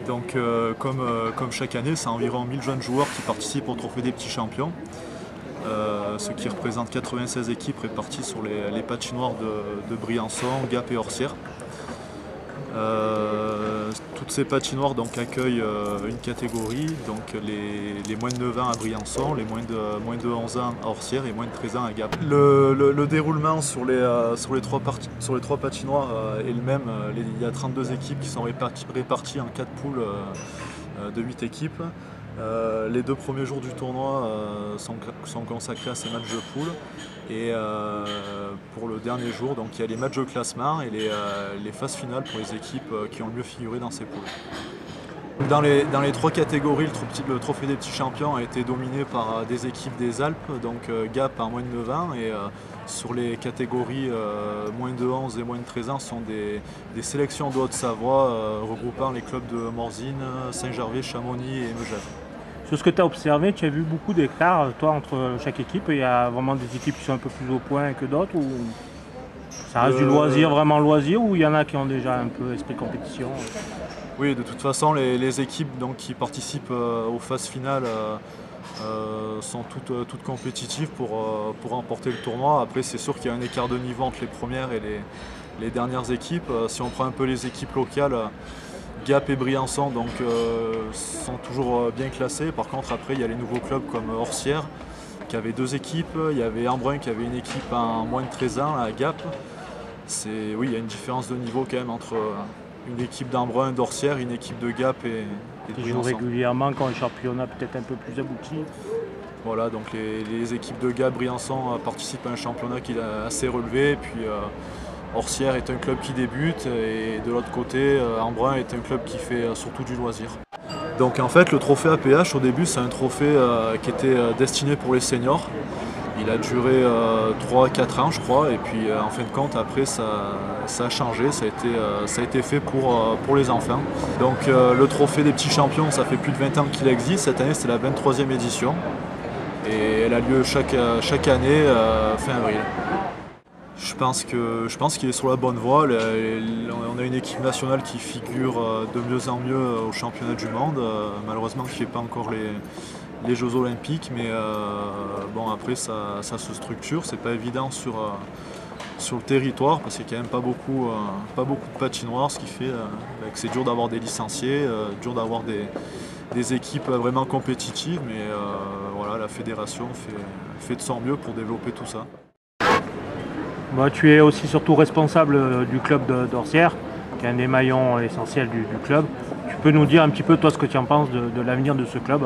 Donc comme chaque année, c'est environ 1000 jeunes joueurs qui participent au Trophée des petits champions, ce qui représente 96 équipes réparties sur les patinoires de Briançon, Gap et Orsières. Toutes ces patinoires donc, accueillent une catégorie, donc les moins de 9 ans à Briançon, les moins de 11 ans à Orsières et moins de 13 ans à Gap. Le déroulement sur les trois patinoires est le même. Il y a 32 équipes qui sont réparties en 4 poules de 8 équipes. Les 2 premiers jours du tournoi sont consacrés à ces matchs de poule. Et pour le dernier jour, donc, il y a les matchs de classement et les phases finales pour les équipes qui ont le mieux figuré dans ces poules. Dans les 3 catégories, le Trophée des petits champions a été dominé par des équipes des Alpes, donc Gap à moins de 9 ans, et sur les catégories moins de 11 et moins de 13 ans sont des sélections de Haute-Savoie regroupant les clubs de Morzine, Saint-Gervais, Chamonix et Megève. Sur ce que tu as observé, tu as vu beaucoup d'écarts, toi, entre chaque équipe? Il y a vraiment des équipes qui sont un peu plus au point que d'autres, ou ça reste du loisir, vraiment loisir, ou il y en a qui ont déjà un peu esprit compétition? Oui, de toute façon, les équipes donc, qui participent aux phases finales sont toutes compétitives pour remporter le tournoi. Après, c'est sûr qu'il y a un écart de niveau entre les premières et les dernières équipes. Si on prend un peu les équipes locales, Gap et Briançon donc, sont toujours bien classés. Par contre, après, il y a les nouveaux clubs comme Orsières qui avaient 2 équipes. Il y avait Embrun qui avait une équipe en moins de 13 ans à Gap. Oui, il y a une différence de niveau quand même entre une équipe d'Embrun, d'Orsières, une équipe de Gap et de Qui jouent Briançon. régulièrement quand le championnat peut-être un peu plus abouti. Voilà, donc les équipes de Gap, Briançon participent à un championnat qui est assez relevé. Et puis Orsières est un club qui débute et de l'autre côté, Embrun est un club qui fait surtout du loisir. Donc en fait, le trophée APH au début, c'est un trophée qui était destiné pour les seniors. Il a duré 3-4 ans je crois, et puis en fin de compte après ça a changé, ça a été fait pour les enfants. Donc le trophée des petits champions, ça fait plus de 20 ans qu'il existe, cette année c'est la 23e édition et elle a lieu chaque année fin avril. Je pense qu'il est sur la bonne voie. On a une équipe nationale qui figure de mieux en mieux au championnat du monde, malheureusement qui ne fait pas encore les Jeux Olympiques, mais bon après ça se structure, c'est pas évident sur le territoire parce qu'il n'y a quand même pas beaucoup de patinoires, ce qui fait que c'est dur d'avoir des licenciés, dur d'avoir des équipes vraiment compétitives, mais voilà, la fédération fait de son mieux pour développer tout ça. Bah, tu es aussi surtout responsable du club d'Orsières, qui est un des maillons essentiels du club. Tu peux nous dire un petit peu toi ce que tu en penses de l'avenir de ce club?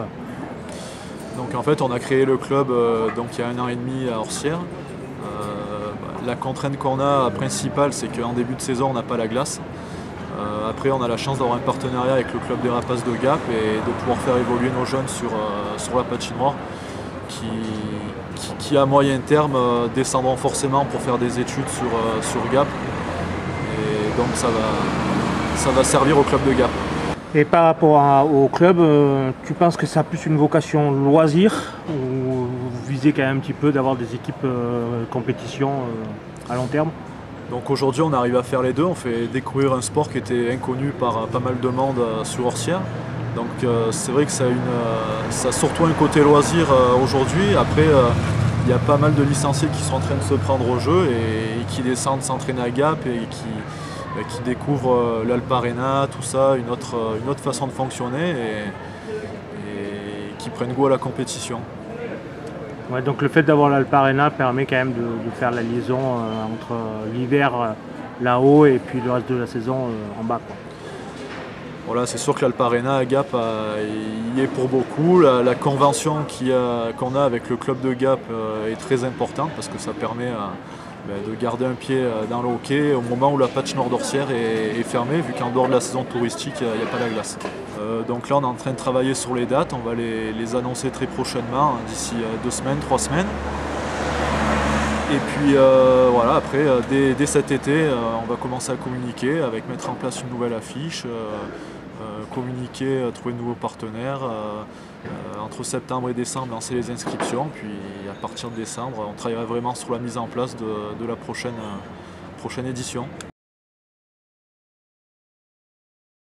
Donc en fait on a créé le club donc, il y a 1 an et demi à Orsières. La contrainte qu'on a principale, c'est qu'en début de saison on n'a pas la glace. Après on a la chance d'avoir un partenariat avec le club des Rapaces de Gap et de pouvoir faire évoluer nos jeunes sur la patinoire qui à moyen terme descendront forcément pour faire des études sur Gap. Et donc ça va servir au club de Gap. Et par rapport au club, tu penses que ça a plus une vocation loisir ou vous visez quand même un petit peu d'avoir des équipes compétition à long terme? Donc aujourd'hui on arrive à faire les deux, on fait découvrir un sport qui était inconnu par pas mal de monde sur Orsières. Donc c'est vrai que ça a surtout un côté loisir aujourd'hui. Après il y a pas mal de licenciés qui sont en train de se prendre au jeu et qui descendent s'entraîner à Gap et qui découvrent l'Alp Arena, tout ça, une autre façon de fonctionner et qui prennent goût à la compétition. Ouais, donc le fait d'avoir l'Alp Arena permet quand même de faire la liaison entre l'hiver là-haut et puis le reste de la saison en bas, quoi. Voilà, c'est sûr que l'Alp Arena à Gap y est pour beaucoup. La convention qu'on a avec le club de Gap est très importante parce que ça permet de garder un pied dans le hockey au moment où la patinoire d'Orsières est fermée, vu qu'en dehors de la saison touristique, il n'y a pas la glace. Donc là, on est en train de travailler sur les dates, on va les annoncer très prochainement, d'ici 2 semaines, 3 semaines. Et puis voilà, après, dès cet été, on va commencer à communiquer, mettre en place une nouvelle affiche, communiquer, trouver de nouveaux partenaires. Entre septembre et décembre, lancer les inscriptions, puis à partir de décembre, on travaillera vraiment sur la mise en place de la prochaine édition.